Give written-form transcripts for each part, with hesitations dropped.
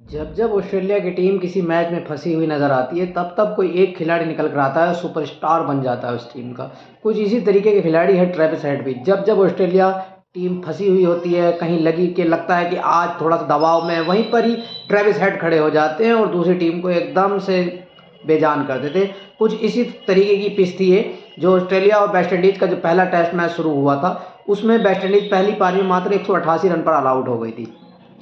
जब जब ऑस्ट्रेलिया की टीम किसी मैच में फंसी हुई नज़र आती है, तब तब कोई एक खिलाड़ी निकल कर आता है, सुपरस्टार बन जाता है उस टीम का। कुछ इसी तरीके के खिलाड़ी है ट्रेविस हेड भी। जब जब ऑस्ट्रेलिया टीम फंसी हुई होती है, कहीं लगी कि लगता है कि आज थोड़ा सा दबाव में है, वहीं पर ही ट्रेविस हेड खड़े हो जाते हैं और दूसरी टीम को एकदम से बेजान कर देते हैं। कुछ इसी तरीके की पिच थी ये, जो ऑस्ट्रेलिया और वेस्ट इंडीज़ का जो पहला टेस्ट मैच शुरू हुआ था, उसमें वेस्ट इंडीज़ पहली पारी में मात्र 188 रन पर ऑल आउट हो गई थी।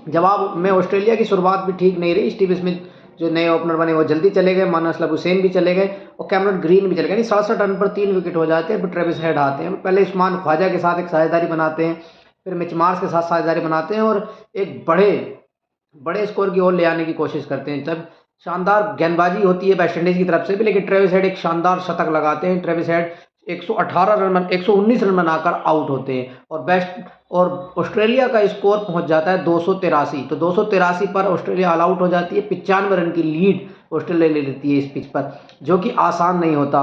जवाब में ऑस्ट्रेलिया की शुरुआत भी ठीक नहीं रही। स्टीव स्मिथ जो नए ओपनर बने वो जल्दी चले गए, मानस लब हुसैन भी चले गए और कैमरन ग्रीन भी चले गए। यानी 67 रन पर 3 विकेट हो जाते हैं। फिर ट्रेविस हेड आते हैं, पहले उस्मान ख्वाजा के साथ एक साझेदारी बनाते हैं, फिर मिच मार्श के साथ साझेदारी बनाते हैं और एक बड़े बड़े स्कोर की ओर ले आने की कोशिश करते हैं। जब शानदार गेंदबाजी होती है वेस्ट इंडीज़ की तरफ से भी, लेकिन ट्रेविस हेड एक शानदार शतक लगाते हैं। ट्रेविस हेड 118 रन 119 रन बनाकर आउट होते हैं और ऑस्ट्रेलिया का स्कोर पहुंच जाता है 283। तो 283 पर ऑस्ट्रेलिया ऑल आउट हो जाती है। 95 रन की लीड ऑस्ट्रेलिया ले लेती है इस पिच पर, जो कि आसान नहीं होता।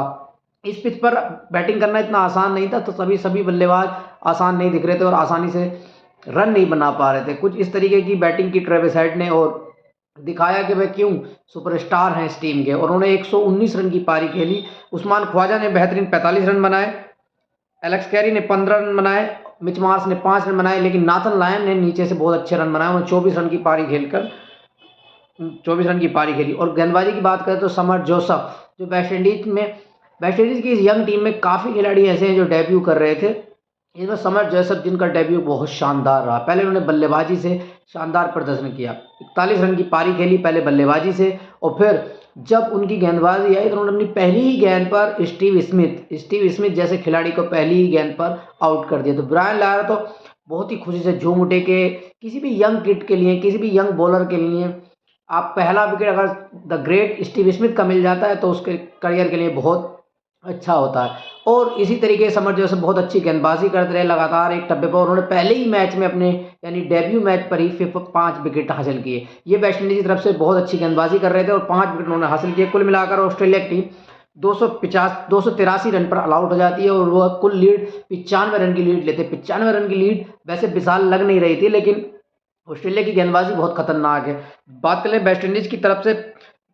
इस पिच पर बैटिंग करना इतना आसान नहीं था, तो सभी बल्लेबाज आसान नहीं दिख रहे थे और आसानी से रन नहीं बना पा रहे थे। कुछ इस तरीके की बैटिंग की ट्रेविस हेड ने और दिखाया कि वह क्यों सुपरस्टार हैं इस टीम के, और उन्होंने 119 रन की पारी खेली। उस्मान ख्वाजा ने बेहतरीन 45 रन बनाए, एलेक्स कैरी ने 15 रन बनाए, मिच मार्श ने 5 रन बनाए, लेकिन नाथन लायन ने नीचे से बहुत अच्छे रन बनाए। उन्होंने 24 रन की पारी खेलकर 24 रन की पारी खेली। और गेंदबाजी की बात करें तो समर जोसफ, जो वेस्ट इंडीज़ की इस यंग टीम में काफ़ी खिलाड़ी ऐसे हैं जो डेब्यू कर रहे थे। इसमें समर जोसफ, जिनका डेब्यू बहुत शानदार रहा। पहले उन्होंने बल्लेबाजी से शानदार प्रदर्शन किया, 41 रन की पारी खेली पहले बल्लेबाजी से, और फिर जब उनकी गेंदबाजी आई तो उन्होंने अपनी पहली ही गेंद पर स्टीव स्मिथ जैसे खिलाड़ी को पहली ही गेंद पर आउट कर दिया। तो ब्रायन लारा तो बहुत ही खुशी से झूम उठे कि किसी भी यंग किड के लिए, किसी भी यंग बॉलर के लिए आप पहला विकेट अगर द ग्रेट स्टीव स्मिथ का मिल जाता है तो उसके करियर के लिए बहुत अच्छा होता है। और इसी तरीके से समर जोसफ बहुत अच्छी गेंदबाजी करते रहे लगातार एक टप्पे पर। उन्होंने पहले ही मैच में अपने यानी डेब्यू मैच पर ही 5 विकेट हासिल किए। ये वेस्ट इंडीज की तरफ से बहुत अच्छी गेंदबाजी कर रहे थे और 5 विकेट उन्होंने हासिल किए। कुल मिलाकर ऑस्ट्रेलिया की टीम 283 रन पर ऑल आउट हो जाती है और वह कुल लीड 95 रन की लीड लेते। 95 रन की लीड वैसे विशाल लग नहीं रही थी, लेकिन ऑस्ट्रेलिया की गेंदबाजी बहुत खतरनाक है। बात करें वेस्ट इंडीज की तरफ से,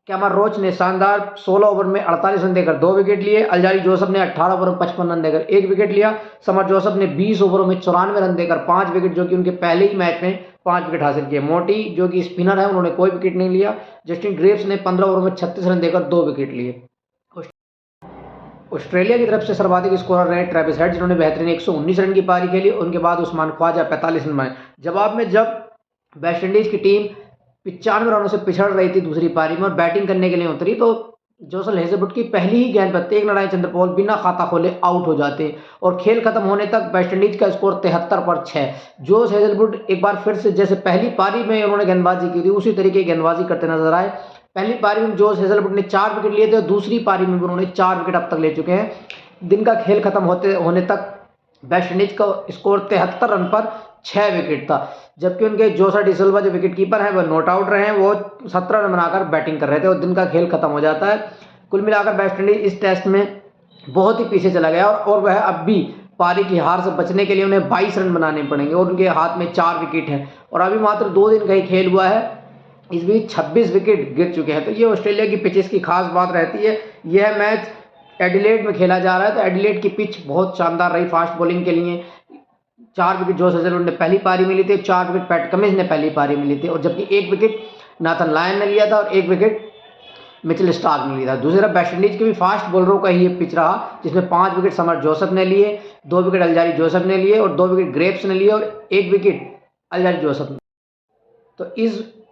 कैमर रोच ने शानदार 16 ओवर में 48 रन देकर 2 विकेट लिए। अल्जारी जोसफ ने 18 ओवर में 55 रन देकर 1 विकेट लिया। समर जोसफ ने 20 ओवरों में 94 रन देकर 5 विकेट, जो कि उनके पहले ही मैच में 5 विकेट हासिल किए। मोटी, जो कि स्पिनर है, उन्होंने कोई विकेट नहीं लिया। जस्टिन ग्रेव्स ने 15 ओवर में 36 रन देकर 2 विकेट लिए। ऑस्ट्रेलिया की तरफ से सर्वाधिक स्कोरर रहे ट्रेविस हेड, जिन्होंने बेहतरीन 119 रन की पारी खेली। उनके बाद उस्मान ख्वाजा 45 रन बनाए। जवाब में जब वेस्ट इंडीज की टीम 95 रनों से पिछड़ रही थी दूसरी पारी में और बैटिंग करने के लिए उतरी, तो जोसल हेजलवुड की पहली ही गेंद पर तेज लड़ाई चंद्रपोल बिना खाता खोले आउट हो जाते और खेल खत्म होने तक वेस्ट इंडीज का स्कोर 73 पर 6। जोस हेजलवुड एक बार फिर से जैसे पहली पारी में उन्होंने गेंदबाजी की थी उसी तरीके की गेंदबाजी करते नजर आए। पहली पारी में जोस हेजलवुड ने 4 विकेट लिए थे और दूसरी पारी में भी उन्होंने 4 विकेट अब तक ले चुके हैं। दिन का खेल खत्म होने तक वेस्ट इंडीज का स्कोर 73 रन पर 6 विकेट था, जबकि उनके जोसा डिसिल्वा जो विकेट कीपर हैं वह नॉट आउट रहे हैं। वो 17 रन बनाकर बैटिंग कर रहे थे और दिन का खेल खत्म हो जाता है। कुल मिलाकर वेस्ट इंडीज इस टेस्ट में बहुत ही पीछे चला गया और वह अब भी पारी की हार से बचने के लिए उन्हें 22 रन बनाने पड़ेंगे और उनके हाथ में 4 विकेट हैं और अभी मात्र 2 दिन का ही खेल हुआ है। इस बीच 26 विकेट गिर चुके हैं। तो ये ऑस्ट्रेलिया की पिचेस की खास बात रहती है। यह मैच एडिलेड में खेला जा रहा है, तो एडिलेड की पिच बहुत शानदार रही फास्ट बॉलिंग के लिए। 4 विकेट जोस हेजलवुड ने पहली पारी में लिए थे, 4 विकेट पैट कमिंस ने पहली पारी में लिए थे, और जबकि 1 विकेट नाथन लायन ने लिया था और 1 विकेट मिचेल स्टार्क ने लिया था। दूसरी तरफ वेस्ट इंडीज के भी फास्ट बॉलरों का ही ये पिच रहा, जिसमें 5 विकेट समर जोसफ ने लिए, 2 विकेट अल्जारी जोसफ ने लिए और 2 विकेट ग्रेव्स ने लिए और 1 विकेट अल्जारी जोसफ ने। तो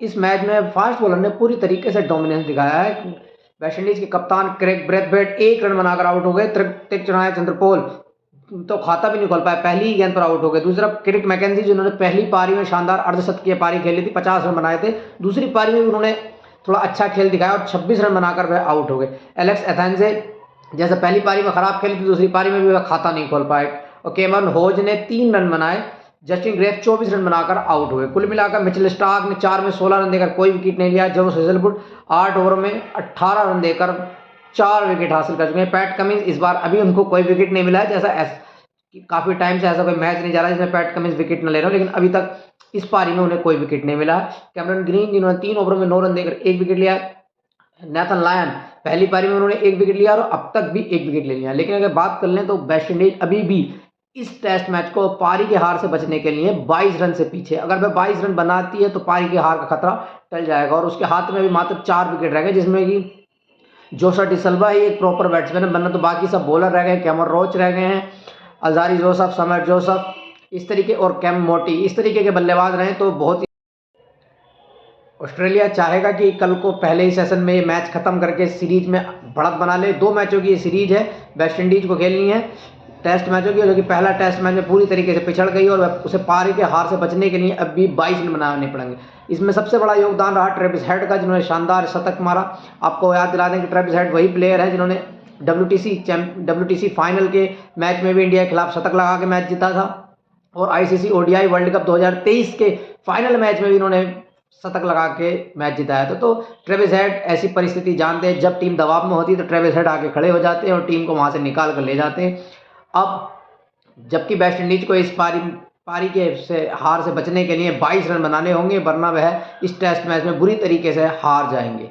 इस मैच में फास्ट बॉलर ने पूरी तरीके से डोमिनेंस दिखाया है। वेस्ट इंडीज के कप्तान क्रेग ब्रेथवेट 1 रन बनाकर आउट हो गए। त्रिकचनाय चंद्रपोल तो खाता भी नहीं खोल पाया, पहली ही गेंद पर आउट हो गए। दूसरा क्रिक मैकेंजी, जिन्होंने पहली पारी में शानदार अर्धशतकीय पारी खेली थी, 50 रन बनाए थे। दूसरी पारी में भी उन्होंने थोड़ा अच्छा खेल दिखाया और 26 रन बनाकर वह आउट हो गए। एलेक्स एथेंजे जैसे पहली पारी में खराब खेली थी, दूसरी पारी में भी वह खाता नहीं खोल पाए और कैमरन होज ने 3 रन बनाए। जस्टिन ग्रेव्स 24 रन बनाकर आउट हुए। कुल मिलाकर मिचेल स्टार्क ने 4 में 16 रन देकर कोई विकेट नहीं लिया। जोस हेजलवुड 8 ओवर में 18 रन देकर 4 विकेट हासिल कर चुके हैं। पैट कमिंस इस बार अभी उनको कोई विकेट नहीं मिला है, जैसा कि काफ़ी टाइम से ऐसा कोई मैच नहीं जा रहा जिसमें पैट कमिंस विकेट न ले रहा हो, लेकिन अभी तक इस पारी में उन्हें कोई विकेट नहीं मिला। कैमरन ग्रीन जिन्होंने 3 ओवरों में 9 रन देकर 1 विकेट लिया। नेथन लायन पहली पारी में उन्होंने 1 विकेट लिया और अब तक भी 1 विकेट ले लिया। लेकिन अगर बात कर लें तो वेस्ट इंडीज अभी भी इस टेस्ट मैच को पारी के हार से बचने के लिए 22 रन से पीछे। अगर वह 22 रन बनाती है तो पारी के हार का खतरा टल जाएगा और उसके हाथ में भी मात्र 4 विकेट रह गए, जिसमें कि जोशा डिसल्वा ही एक प्रॉपर बैट्समैन है, वरना तो बाकी सब बॉलर रह गए। कैमर रोच रह गए हैं, अल्जारी जोसफ, समर जोसफ इस तरीके, और कैम मोटी इस तरीके के बल्लेबाज रहे तो बहुत ही। ऑस्ट्रेलिया चाहेगा कि कल को पहले ही सेशन में ये मैच खत्म करके सीरीज में बढ़त बना ले। 2 मैचों की ये सीरीज है, वेस्ट इंडीज को खेलनी है टेस्ट मैचों की, जो कि पहला टेस्ट मैच में पूरी तरीके से पिछड़ गई और उसे पारी के हार से बचने के लिए अब भी 22 रन बनाने पड़ेंगे। इसमें सबसे बड़ा योगदान रहा ट्रेविस हेड का, जिन्होंने शानदार शतक मारा। आपको याद दिला दें कि ट्रेविस हेड वही प्लेयर है जिन्होंने WTC फाइनल के मैच में भी इंडिया के खिलाफ शतक लगा के मैच जीता था और ICC ODI वर्ल्ड कप 2023 के फाइनल मैच में भी इन्होंने शतक लगा के मैच जिताया था। तो ट्रेविस हेड ऐसी परिस्थिति जानते हैं, जब टीम दबाव में होती है तो ट्रेविस हेड आके खड़े हो जाते हैं और टीम को वहाँ से निकाल कर ले जाते हैं। अब जबकि वेस्ट इंडीज को इस पारी के हार से बचने के लिए 22 रन बनाने होंगे, वरना वह इस टेस्ट मैच में बुरी तरीके से हार जाएंगे।